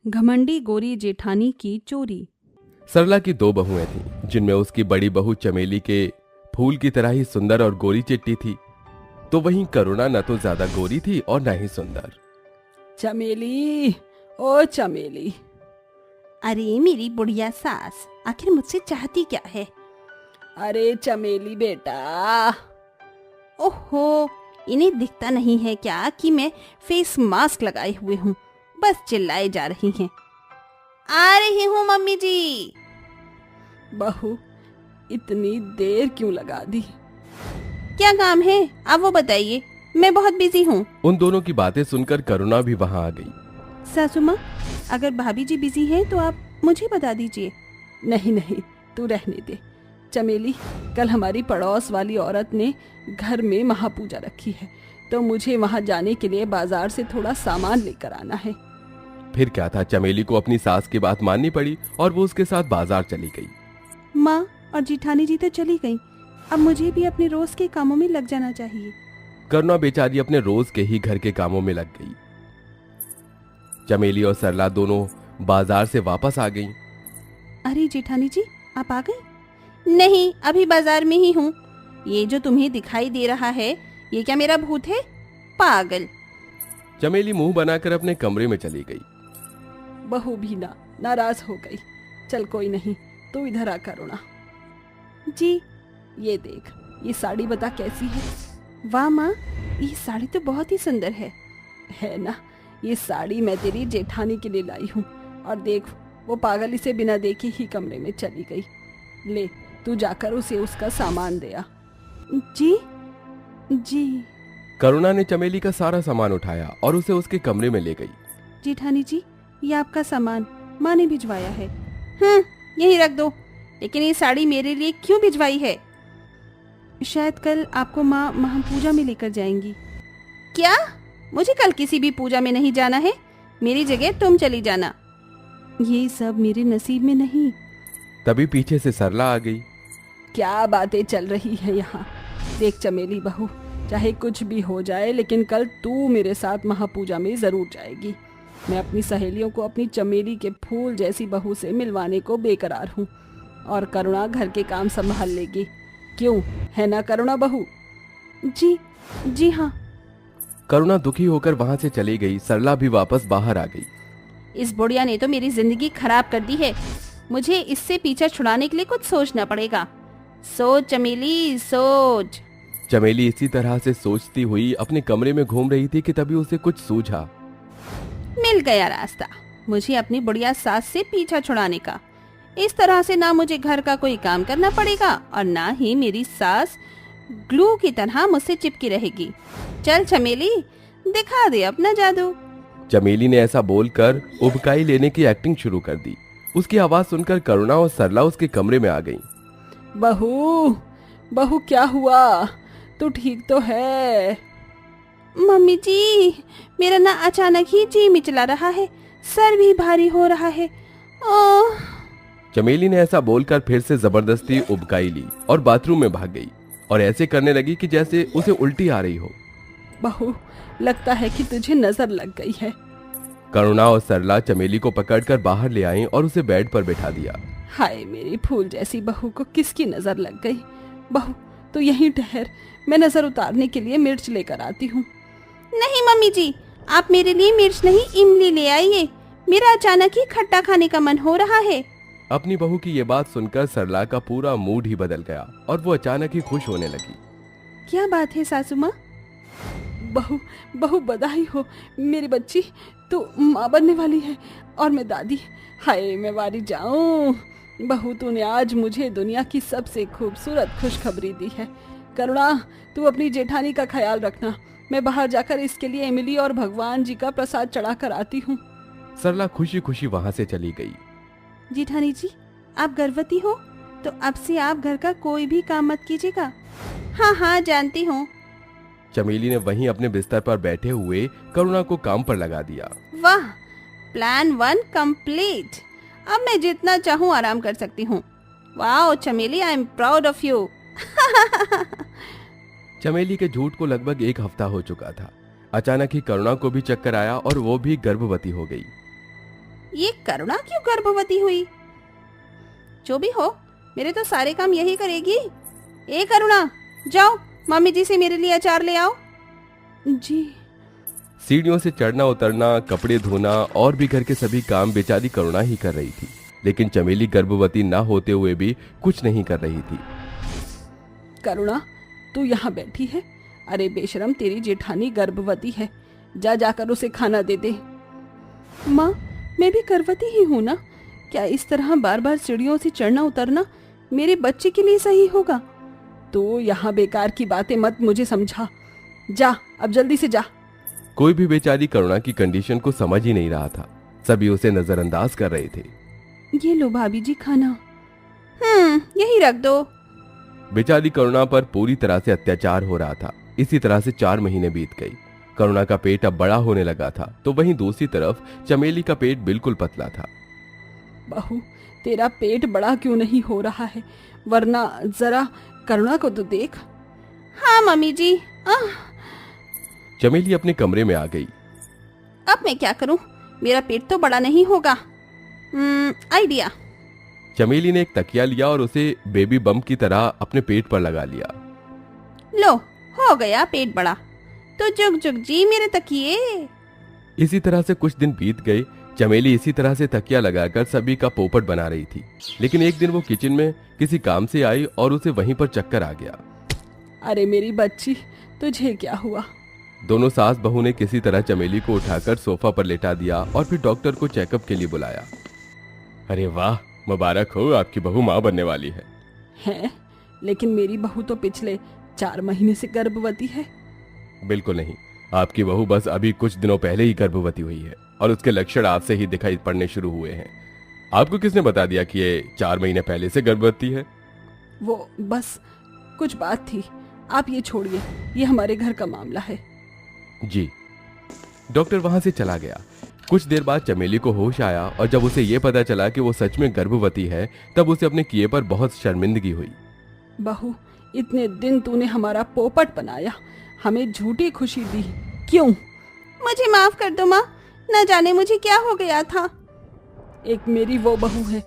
घमंडी गोरी जेठानी की चोरी। सरला की दो बहुएं थीं, जिनमें उसकी बड़ी बहू चमेली के फूल की तरह ही सुंदर और गोरी चिट्टी थी, तो वहीं करुणा न तो ज्यादा गोरी थी और न ही सुंदर। चमेली, ओ चमेली। अरे मेरी बुढ़िया सास, आखिर मुझसे चाहती क्या है? अरे चमेली बेटा। ओहो, इन्हें दिखता नहीं है क्या कि मैं फेस मास्क लगाए हुए हूँ? बस चिल्लाए जा रही हैं। आ रही हूँ मम्मी जी। बहू, इतनी देर क्यों लगा दी? क्या काम है आप वो बताइए, मैं बहुत बिजी हूँ। उन दोनों की बातें सुनकर करुणा भी वहां आ गई। सासू माँ, अगर भाभी जी बिजी हैं तो आप मुझे बता दीजिए। नहीं नहीं, तू रहने दे। चमेली, कल हमारी पड़ोस वाली औरत ने घर में महापूजा रखी है, तो मुझे वहां जाने के लिए बाजार से थोड़ा सामान लेकर आना है। फिर क्या था, चमेली को अपनी सास की बात माननी पड़ी और वो उसके साथ बाजार चली गई। माँ और जिठानी जी तो चली गई, अब मुझे भी अपने रोज के कामों में लग जाना चाहिए। करुणा बेचारी अपने रोज के ही घर के कामों में लग गई। चमेली और सरला दोनों बाजार से वापस आ गईं। अरे जेठानी जी, आप आ गई? नहीं, अभी बाजार में ही हूँ। ये जो तुम्हें दिखाई दे रहा है, ये क्या मेरा भूत है? पागल। चमेली मुंह बनाकर अपने कमरे में चली गई। बहू भी नाराज हो गई। चल कोई नहीं, तू इधर आ करुणा। जी। ये देख, ये साड़ी बता कैसी है? वाह माँ, ये साड़ी तो बहुत ही सुंदर है ना? ये साड़ी मैं तेरी जेठानी के लिए लाई हूँ। और देख, वो पागल इसे बिना देखे ही कमरे में चली गई। ले, तू जाकर उसे उसका सामान दे आ। जी जी। करुणा ने चमेली का सारा सामान उठाया और उसे उसके कमरे में ले गई। जेठानी जी, ये आपका सामान माँ ने भिजवाया है। यही रख दो। लेकिन ये साड़ी मेरे लिए क्यों भिजवाई है? शायद कल आपको माँ महापूजा में लेकर जाएंगी। क्या? मुझे कल किसी भी पूजा में नहीं जाना है। मेरी जगह तुम चली जाना। ये सब मेरे नसीब में नहीं। तभी पीछे से सरला आ गई। क्या बातें चल रही है यहाँ? देख चमेली बहू, चाहे कुछ भी हो जाए, लेकिन कल तू मेरे साथ महापूजा में जरूर जाएगी। मैं अपनी सहेलियों को अपनी चमेली के फूल जैसी बहू से मिलवाने को बेकरार हूँ, और करुणा घर के काम संभाल लेगी। क्यों, है ना करुणा बहू? जी हाँ। करुणा दुखी होकर वहां से चली गई। सरला भी वापस बाहर आ गई। इस बुढ़िया ने तो मेरी जिंदगी खराब कर दी है। मुझे इससे पीछा छुड़ाने के लिए कुछ सोचना पड़ेगा। सोच चमेली, सोच। चमेली इसी तरह से सोचती हुई अपने कमरे में घूम रही थी कि तभी उसे कुछ सूझा। मिल गया रास्ता मुझे अपनी बुढ़िया सास से पीछा छुड़ाने का। इस तरह से ना मुझे घर का कोई काम करना पड़ेगा और ना ही मेरी सास ग्लू की तरह मुझसे चिपकी रहेगी। चल चमेली, दिखा दे अपना जादू। चमेली ने ऐसा बोलकर उबकाई लेने की एक्टिंग शुरू कर दी। उसकी आवाज सुनकर करुणा और सरला उसके कमरे में आ गईं। बहू क्या हुआ? तू ठीक तो है? मम्मी जी, मेरा ना अचानक ही जी मिचला रहा है, सर भी भारी हो रहा है। ओह। चमेली ने ऐसा बोलकर फिर से जबरदस्ती उबकाई ली और बाथरूम में भाग गई और ऐसे करने लगी कि जैसे उसे उल्टी आ रही हो। बहू, लगता है कि तुझे नजर लग गई है। करुणा और सरला चमेली को पकड़कर बाहर ले आईं और उसे बेड पर बैठा दिया। हाय, मेरी फूल जैसी बहू को किसकी नजर लग गई? बहू, तू यहीं ठहर, मैं नजर उतारने के लिए मिर्च लेकर आती हूँ। नहीं मम्मी जी, आप मेरे लिए मिर्च नहीं इमली ले आइए। मेरा अचानक ही खट्टा खाने का मन हो रहा है। अपनी बहू की ये बात सुनकर सरला का पूरा मूड ही बदल गया और वो अचानक ही खुश होने लगी। क्या बात है सासू माँ? बहू बधाई हो मेरी बच्ची, तू माँ बनने वाली है और मैं दादी। हाय, मैं वारी जाऊं। बहू, तूने आज मुझे दुनिया की सबसे खूबसूरत खुशखबरी दी है। करुणा, तू अपनी जेठानी का ख्याल रखना। मैं बाहर जाकर इसके लिए इमली और भगवान जी का प्रसाद चढ़ा कर आती हूँ। सरला खुशी खुशी वहां से चली गई। जेठानी जी, आप गर्भवती हो तो अब से आप घर का कोई भी काम मत कीजिएगा। हाँ, जानती हूँ। चमेली ने वहीं अपने बिस्तर पर बैठे हुए करुणा को काम पर लगा दिया। वाह, प्लान 1 कंप्लीट। अब मैं जितना चाहूँ आराम कर सकती हूँ। वाह चमेली, I am proud of you. चमेली के झूठ को लगभग 1 हफ्ता हो चुका था। अचानक ही करुणा को भी चक्कर आया और वो भी गर्भवती हो गई। ये करुणा क्यों गर्भवती हुई? जो भी हो, मेरे तो सारे काम यही करेगी। ए करुणा, जाओ मम्मी जी से मेरे लिए अचार ले आओ। जी। सीढ़ियों से चढ़ना उतरना, कपड़े धोना और भी घर के सभी काम बेचारी करुणा ही कर रही थी, लेकिन चमेली गर्भवती ना होते हुए भी कुछ नहीं कर रही थी। करुणा, तू यहाँ बैठी है? अरे बेशरम, तेरी जेठानी गर्भवती है, जा जाकर उसे खाना दे दे। माँ, मैं भी गर्भवती ही हूँ ना, क्या इस तरह बार बार सीढ़ियों से चढ़ना उतरना मेरे बच्चे के लिए सही होगा? तो यहाँ बेकार की बातें मत मुझे समझा, जा अब जल्दी से जा। कोई भी बेचारी करुणा की कंडीशन को समझ ही नहीं रहा था, सभी उसे नजरअंदाज कर रहे थे। ये लो भाभी जी खाना। यही रख दो। बेचारी करुणा पर पूरी तरह से अत्याचार हो रहा था। इसी तरह से 4 महीने बीत गई। करुणा का पेट अब बड़ा होने लगा था, तो वहीं दूसरी तरफ चमेली का पेट बिल्कुल पतला था। बहू, तेरा पेट बड़ा क्यों नहीं हो रहा है? वरना जरा करुणा को तो देख। हाँ मम्मी जी। चमेली अपने कमरे में आ गई। अब मैं क्या करूं? मेरा पेट तो बड़ा नहीं होगा। आइडिया। चमेली ने एक तकिया लिया और उसे बेबी बम की तरह अपने पेट पर लगा लिया। लो, हो गया पेट बड़ा। तो जुग जुग जी मेरे तकिए। इसी तरह से कुछ दिन बीत गए। चमेली इसी तरह से तकिया लगाकर सभी का पोपट बना रही थी, लेकिन एक दिन वो किचन में किसी काम से आई और उसे वहीं पर चक्कर आ गया। अरे मेरी बच्ची, तुझे क्या हुआ? दोनों सास बहू ने किसी तरह चमेली को उठाकर सोफा पर लेटा दिया और फिर डॉक्टर को चेकअप के लिए बुलाया। अरे वाह, मुबारक हो, आपकी बहू माँ बनने वाली है। हैं? लेकिन मेरी बहू तो पिछले 4 महीने से गर्भवती है। बिल्कुल नहीं, आपकी बहू बस अभी कुछ दिनों पहले ही गर्भवती हुई है और उसके लक्षण आज से ही दिखाई पड़ने शुरू हुए हैं। आपको किसने बता दिया कि ये 4 महीने पहले से गर्भवती है? वो बस कुछ बात थी, आप ये छोड़िए, ये हमारे घर का मामला है। जी। डॉक्टर वहां से चला गया। कुछ देर बाद चमेली को होश आया और जब उसे ये पता चला कि वो सच में गर्भवती है, तब उसे अपने किए पर बहुत शर्मिंदगी हुई। बहू, इतने दिन तूने हमारा पोपट बनाया, हमें झूठी खुशी दी, क्यों? मुझे माफ कर दो माँ, न जाने मुझे क्या हो गया था। एक मेरी वो बहू है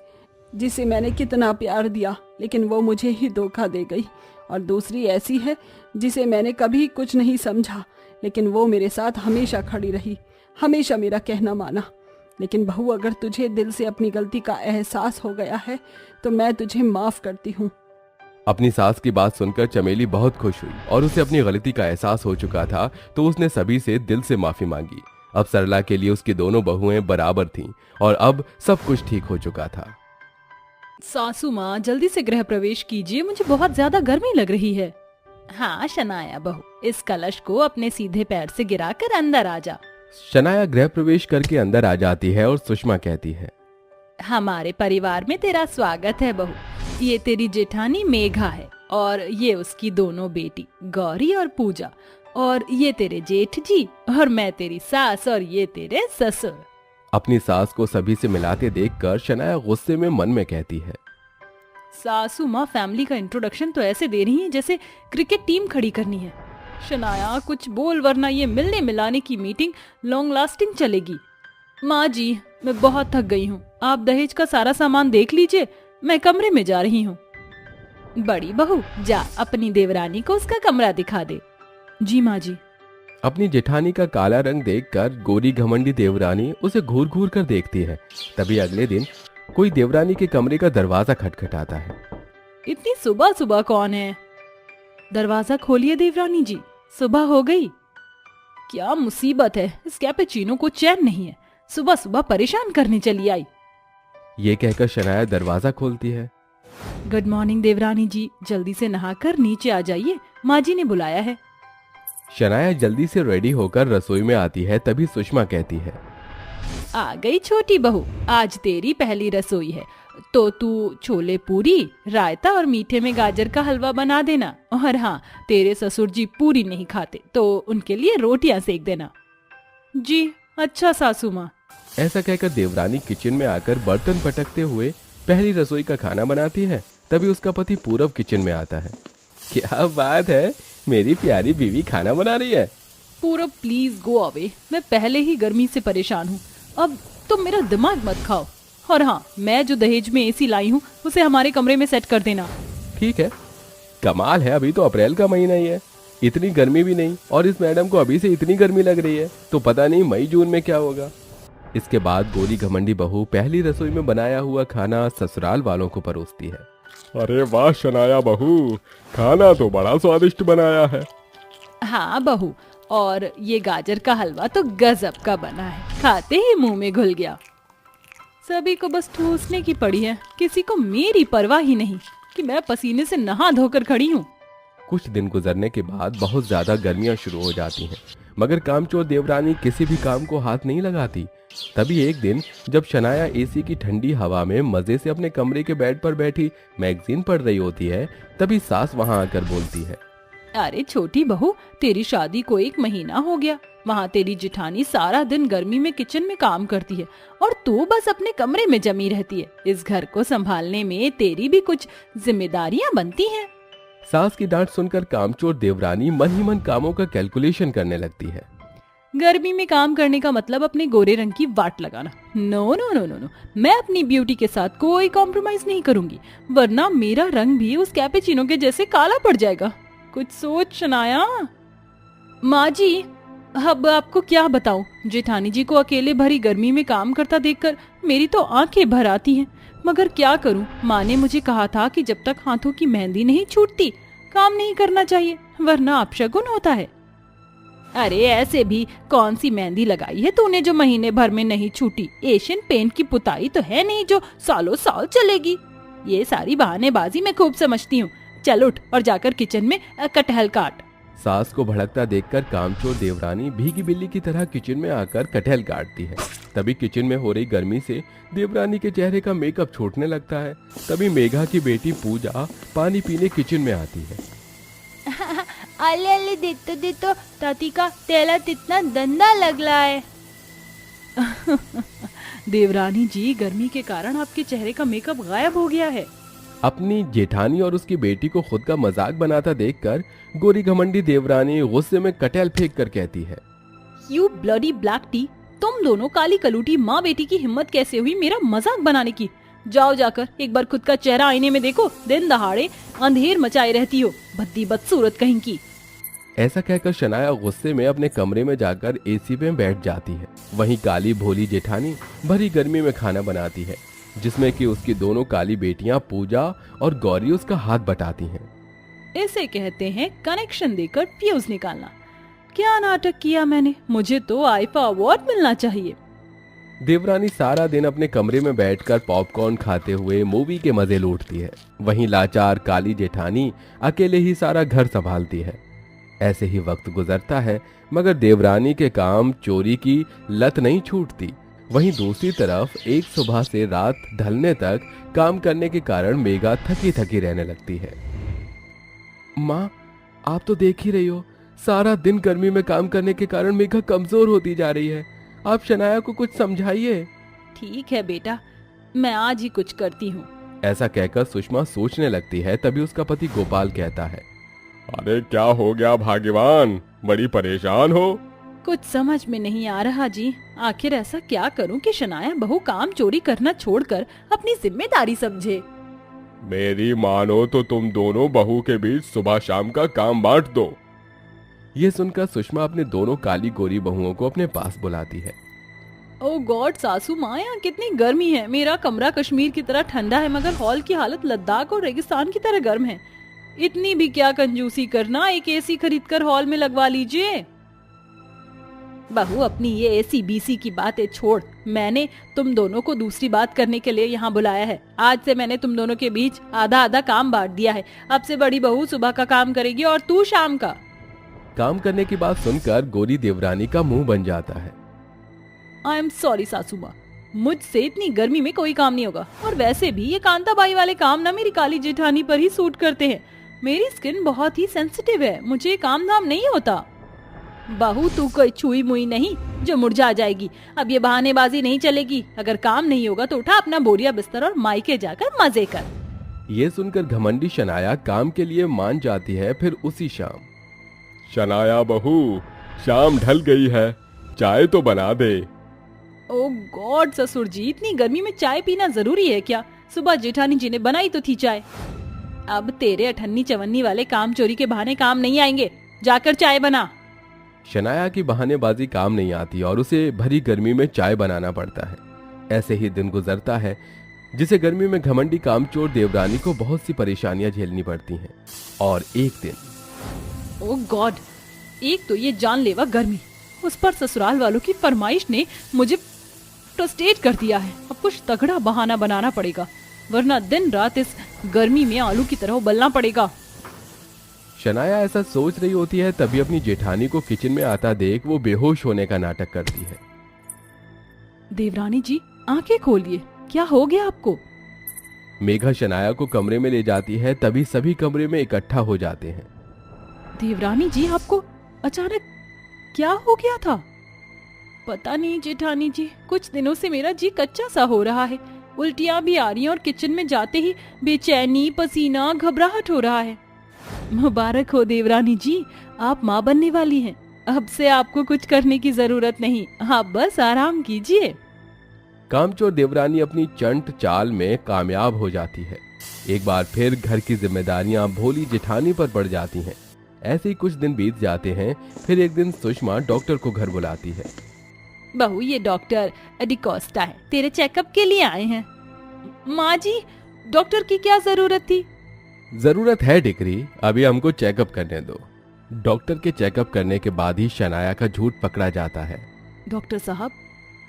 जिसे मैंने कितना प्यार दिया, लेकिन वो मुझे ही धोखा दे गई, और दूसरी ऐसी है जिसे मैंने कभी कुछ नहीं समझा, लेकिन वो मेरे साथ हमेशा खड़ी रही, हमेशा मेरा कहना माना। लेकिन बहू, अगर तुझे दिल से अपनी गलती का एहसास हो गया है तो मैं तुझे माफ करती हूँ। अपनी सास की बात सुनकर चमेली बहुत खुश हुई और उसे अपनी गलती का एहसास हो चुका था, तो उसने सभी से दिल से माफी मांगी। अब सरला के लिए उसकी दोनों बहुएं बराबर थीं और अब सब कुछ ठीक हो चुका था। सासू माँ, जल्दी से गृह प्रवेश कीजिए, मुझे बहुत ज्यादा गर्मी लग रही है। हाँ शनाया बहू, इस कलश को अपने सीधे पैर से गिराकर अंदर आ जा। शनाया गृह प्रवेश करके अंदर आ जाती है और सुषमा कहती है, हमारे परिवार में तेरा स्वागत है बहू। ये तेरी जेठानी मेघा है और ये उसकी दोनों बेटी गौरी और पूजा, और ये तेरे जेठ जी, और मैं तेरी सास, और ये तेरे ससुर। अपनी सास को सभी से मिलाते देखकर शनाया गुस्से में मन में कहती है, सासू माँ फैमिली का इंट्रोडक्शन तो ऐसे दे रही है जैसे क्रिकेट टीम खड़ी करनी है। शनाया कुछ बोल, वरना ये मिलने मिलाने की मीटिंग लॉन्ग लास्टिंग चलेगी। माँ जी, मैं बहुत थक गई हूँ, आप दहेज का सारा सामान देख लीजिए, मैं कमरे में जा रही हूँ। बड़ी बहू, जा अपनी देवरानी को उसका कमरा दिखा दे। जी माँ जी। अपनी जेठानी का काला रंग देखकर गोरी घमंडी देवरानी उसे घूर घूर कर देखती है। तभी अगले दिन कोई देवरानी के कमरे का दरवाजा खटखटाता है। इतनी सुबह सुबह कौन है? दरवाजा खोलिए देवरानी जी, सुबह हो गई। क्या मुसीबत है, इस कैपेचिनो को चैन नहीं है, सुबह सुबह परेशान करने चली आई। ये कहकर शनाया दरवाजा खोलती है। गुड मॉर्निंग देवरानी जी, जल्दी से नहाकर नीचे आ जाइए, माँ जी ने बुलाया है। शनाया जल्दी से रेडी होकर रसोई में आती है। तभी सुषमा कहती है, आ गई छोटी बहू, आज तेरी पहली रसोई है, तो तू छोले पूरी, रायता और मीठे में गाजर का हलवा बना देना। और हाँ, तेरे ससुर जी पूरी नहीं खाते तो उनके लिए रोटियां सेक देना। जी अच्छा सासू माँ। ऐसा कहकर देवरानी किचन में आकर बर्तन पटकते हुए पहली रसोई का खाना बनाती है। तभी उसका पति पूरब किचन में आता है। क्या बात है, मेरी प्यारी बीवी खाना बना रही है। पूरब प्लीज गो अवे, मैं पहले ही गर्मी से परेशान हूँ, अब तुम मेरा दिमाग मत खाओ। और हाँ, मैं जो दहेज में एसी लाई हूँ उसे हमारे कमरे में सेट कर देना। ठीक है। कमाल है, अभी तो अप्रैल का महीना ही है, इतनी गर्मी भी नहीं, और इस मैडम को अभी से इतनी गर्मी लग रही है, तो पता नहीं मई जून में क्या होगा। इसके बाद गोरी घमंडी बहू पहली रसोई में बनाया हुआ खाना ससुराल वालों को परोसती है। अरे वाह शनाया बहू, खाना तो बड़ा स्वादिष्ट बनाया है। हाँ बहू, और ये गाजर का हलवा तो गजब का बना है, खाते ही मुंह में घुल गया। सभी को बस ठूसने की पड़ी है, किसी को मेरी परवाह ही नहीं कि मैं पसीने से नहा धोकर खड़ी हूँ। कुछ दिन गुजरने के बाद बहुत ज्यादा गर्मियां शुरू हो जाती हैं, मगर कामचोर देवरानी किसी भी काम को हाथ नहीं लगाती। तभी एक दिन जब शनाया एसी की ठंडी हवा में मजे से अपने कमरे के बेड पर बैठी मैगजीन पढ़ रही होती है, तभी सास वहां आकर बोलती है, अरे छोटी बहू, तेरी शादी को 1 महीना हो गया। वहाँ तेरी जिठानी सारा दिन गर्मी में किचन में काम करती है और तू बस अपने कमरे में जमी रहती है। इस घर को संभालने में तेरी भी कुछ जिम्मेदारियाँ बनती हैं। सास की डांट सुनकर कामचोर देवरानी मन ही मन कामों का कैलकुलेशन करने लगती है। गर्मी में काम करने का मतलब अपने गोरे रंग की वाट लगाना। No no no no no, मैं अपनी ब्यूटी के साथ कोई कॉम्प्रोमाइज नहीं करूंगी, वरना मेरा रंग भी उस कैपेचिनो के जैसे काला पड़ जाएगा। कुछ सोच शनाया। माँ जी, अब आपको क्या बताऊं, जेठानी जी को अकेले भरी गर्मी में काम करता देखकर मेरी तो आंखें भर आती हैं। मगर क्या करूं, माँ ने मुझे कहा था कि जब तक हाथों की मेहंदी नहीं छूटती काम नहीं करना चाहिए, वरना अपशगुन होता है। अरे ऐसे भी कौन सी मेहंदी लगाई है तूने जो महीने भर में नहीं छूटी? एशियन पेंट की पुताई तो है नहीं जो सालों साल चलेगी। ये सारी बहानेबाजी मैं खूब समझती हूँ। चल उठ और जाकर किचन में कटहल काट। सास को भड़कता देखकर कामचोर देवरानी भीगी बिल्ली की तरह किचन में आकर कटहल काटती है। तभी किचन में हो रही गर्मी से देवरानी के चेहरे का मेकअप छूटने लगता है। तभी मेघा की बेटी पूजा पानी पीने किचन में आती है। अले अले दे तो ताती का तेला इतना गंदा लग रहा है। देवरानी जी, गर्मी के कारण आपके चेहरे का मेकअप गायब हो गया है। अपनी जेठानी और उसकी बेटी को खुद का मजाक बनाता देखकर गोरी घमंडी देवरानी गुस्से में कटहल फेंक कर कहती है, यू ब्लडी ब्लैक टी, तुम दोनों काली कलूटी माँ बेटी की हिम्मत कैसे हुई मेरा मजाक बनाने की? जाओ जाकर एक बार खुद का चेहरा आईने में देखो, दिन दहाड़े अंधेर मचाए रहती हो, भद्दी बदसूरत कहीं की। ऐसा कहकर शनाया गुस्से में अपने कमरे में जाकर एसी में बैठ जाती है। वहीं काली भोली जेठानी भरी गर्मी में खाना बनाती है, जिसमें कि उसकी दोनों काली बेटियां पूजा और गौरी उसका हाथ बटाती हैं। इसे कहते हैं कनेक्शन देकर फ्यूज निकालना। क्या नाटक किया मैंने, मुझे तो आईफा अवार्ड मिलना चाहिए। देवरानी सारा दिन अपने कमरे में बैठकर पॉपकॉर्न खाते हुए मूवी के मजे लूटती है। वहीं लाचार काली जेठानी अकेले ही सारा घर संभालती है। ऐसे ही वक्त गुजरता है, मगर देवरानी के काम चोरी की लत नहीं छूटती। वहीं दूसरी तरफ एक सुबह से रात ढलने तक काम करने के कारण मेघा थकी थकी रहने लगती है। माँ, आप तो देख ही रही हो, सारा दिन गर्मी में काम करने के कारण मेघा कमजोर होती जा रही है। आप शनाया को कुछ समझाइए। ठीक है बेटा, मैं आज ही कुछ करती हूँ। ऐसा कहकर सुषमा सोचने लगती है। तभी उसका पति गोपाल कहता है, अरे क्या हो गया भाग्यवान, बड़ी परेशान हो? कुछ समझ में नहीं आ रहा जी, आखिर ऐसा क्या करूं कि शनाया बहू काम चोरी करना छोड़कर अपनी जिम्मेदारी समझे। मेरी मानो तो तुम दोनों बहू के बीच सुबह शाम का काम बांट दो। यह सुनकर सुषमा अपने दोनों काली गोरी बहुओं को अपने पास बुलाती है। ओ गॉड सासू माँ, यहाँ कितनी गर्मी है। मेरा कमरा कश्मीर की तरह ठंडा है, मगर हॉल की हालत लद्दाख और रेगिस्तान की तरह गर्म है। इतनी भी क्या कंजूसी करना, एक एसी खरीदकर हॉल में लगवा लीजिए। बहू, अपनी ये एसी बीसी की बातें छोड़, मैंने तुम दोनों को दूसरी बात करने के लिए यहाँ बुलाया है। आज से मैंने तुम दोनों के बीच आधा आधा काम बांट दिया है। अब से बड़ी बहू सुबह का काम करेगी और तू शाम का। काम करने की बात सुनकर गोरी देवरानी का मुंह बन जाता है। आई एम सॉरी सासू माँ, मुझसे इतनी गर्मी में कोई काम नहीं होगा। और वैसे भी ये कांताबाई वाले काम ना मेरी काली जेठानी पर ही सूट करते हैं। मेरी स्किन बहुत ही सेंसिटिव है, मुझे काम धाम नहीं होता। बहू, तू कोई छुई मुई नहीं जो मुरझा जाएगी। अब ये बहानेबाजी नहीं चलेगी। अगर काम नहीं होगा तो उठा अपना बोरिया बिस्तर और मायके जाकर मजे कर। ये सुनकर घमंडी शनाया काम के लिए मान जाती है। फिर उसी शाम, शनाया बहू, शाम ढल गई है, चाय तो बना दे। ओ गॉड ससुर जी, इतनी गर्मी में चाय पीना जरूरी है क्या? सुबह जेठानी जी ने बनाई तो थी चाय। अब तेरे अठन्नी चवन्नी वाले काम चोरी के बहाने काम नहीं आएंगे, जाकर चाय बना। शनाया की बहानेबाजी काम नहीं आती और उसे भरी गर्मी में चाय बनाना पड़ता है। ऐसे ही दिन गुजरता है, जिसे गर्मी में घमंडी कामचोर देवरानी को बहुत सी परेशानियां झेलनी पड़ती हैं। और एक दिन, ओ गॉड, एक तो ये जानलेवा गर्मी, उस पर ससुराल वालों की फरमाइश ने मुझे फ्रस्ट्रेट कर दिया है। अब कुछ तगड़ा बहाना बनाना पड़ेगा, वरना दिन रात इस गर्मी में आलू की तरह उबलना पड़ेगा। शनाया ऐसा सोच रही होती है, तभी अपनी जेठानी को किचन में आता देख वो बेहोश होने का नाटक करती है। देवरानी जी, आंखें खोलिए, क्या हो गया आपको? मेघा शनाया को कमरे में ले जाती है, तभी सभी कमरे में इकट्ठा हो जाते हैं। देवरानी जी, आपको अचानक क्या हो गया था? पता नहीं जेठानी जी, कुछ दिनों से मेरा जी कच्चा सा हो रहा है, उल्टियां भी आ रही हैं और किचन में जाते ही बेचैनी, पसीना, घबराहट हो रहा है। मुबारक हो देवरानी जी, आप माँ बनने वाली हैं। अब से आपको कुछ करने की जरूरत नहीं, आप बस आराम कीजिए। कामचोर देवरानी अपनी चंट चाल में कामयाब हो जाती है। एक बार फिर घर की जिम्मेदारियां भोली जेठानी पर पड़ जाती हैं। ऐसे ही कुछ दिन बीत जाते हैं। फिर एक दिन सुषमा डॉक्टर को घर बुलाती है। बहू, ये डॉक्टर डिकोस्टा है, तेरे चेकअप के लिए आए हैं। माँ जी, डॉक्टर की क्या जरूरत थी? जरूरत है डिक्री, अभी हमको चेकअप करने दो। डॉक्टर के चेकअप करने के बाद ही शनाया का झूठ पकड़ा जाता है। डॉक्टर साहब,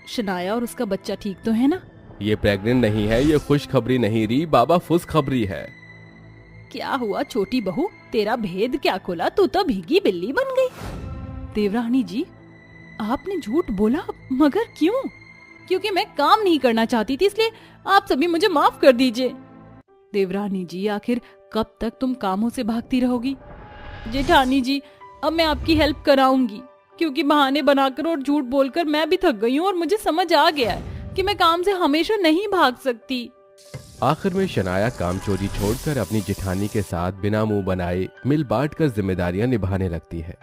शनाया और उसका बच्चा ठीक तो है ना? ये प्रेग्नेंट नहीं है, ये खुशखबरी नहीं रही बाबा, फुसखबरी है। क्या हुआ छोटी बहू, तेरा भेद क्या खुला? तू तो भीगी बिल्ली बन गई। देवरानी जी, आपने झूठ बोला, मगर क्यों? क्योंकि मैं काम नहीं करना चाहती थी, इसलिए आप सभी मुझे माफ कर दीजिए। देवरानी जी, आखिर कब तक तुम कामों से भागती रहोगी? जेठानी जी, अब मैं आपकी हेल्प कराऊंगी, क्योंकि बहाने बनाकर और झूठ बोलकर मैं भी थक गई हूँ और मुझे समझ आ गया है कि मैं काम से हमेशा नहीं भाग सकती। आखिर में शनाया काम चोरी छोड़कर अपनी जेठानी के साथ बिना मुंह बनाए मिल बांट कर जिम्मेदारियां निभाने लगती है।